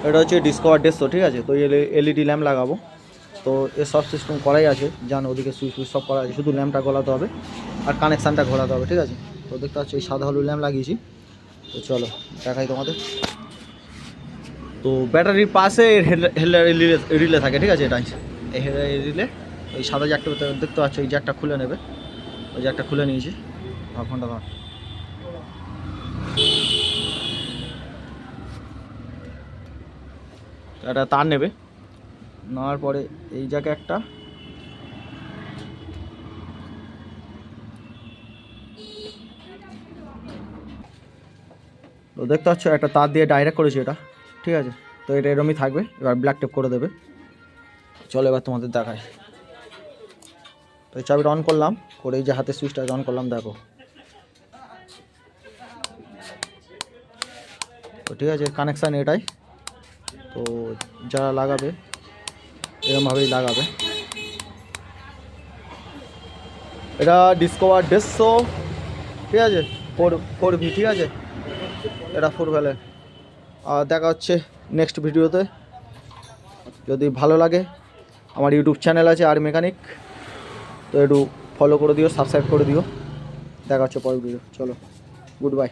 এটা হচ্ছে ডিসকভার 150, ঠিক আছে। তো এলইডি ল্যাম্প লাগাবো, তো এর সব সিস্টেম করাই আছে, জান ওদিকে সুইচ সুইচ সব করা আছে, শুধু ল্যাম্পটা গলাতে হবে আর কানেকশানটা ঘোরাতে হবে, ঠিক আছে। তো দেখতে পাচ্ছি এই সাদা হলুদ ল্যাম্প লাগিয়েছি। তো চলো দেখাই তোমাদের। তো ব্যাটারির পাশে রিলে থাকে, ঠিক আছে। এটাই এই রিলে, ওই সাদা জ্যাকটা দেখতে পাচ্ছ, এই জ্যাকটা খুলে নেবে, ওই জ্যাকটা খুলে নিয়েছি। ফোনটা ধর, একটা তার নেবে, নেওয়ার পরে এই জ্যাকে একটা, তো দেখতে পাচ্ছ একটা তার দিয়ে ডাইরেক্ট করেছি এটা, ঠিক আছে। তো এটা এরমই থাকবে, এবার ব্ল্যাক টেপ করে দেবে। চলো এবার তোমাদের দেখায়। তো এই চাবিটা অন করলাম, করে এই যে হাতে সুইচটা অন করলাম, দেখো। তো ঠিক আছে, কানেকশান এটাই। তো যারা লাগাবে এরমভাবেই লাগাবে। এটা ডিসকভার 150, ঠিক আছে, ফোর ভি, ঠিক আছে। এটা 4 ভ্যালের। আর দেখা হচ্ছে নেক্সট ভিডিওতে। যদি ভালো লাগে, আমার ইউটিউব চ্যানেল আছে আর মেকানিক, তো একটু ফলো করে দিও, সাবস্ক্রাইব করে দিও। দেখা হচ্ছে পরের ভিডিও। চলো, গুড বাই।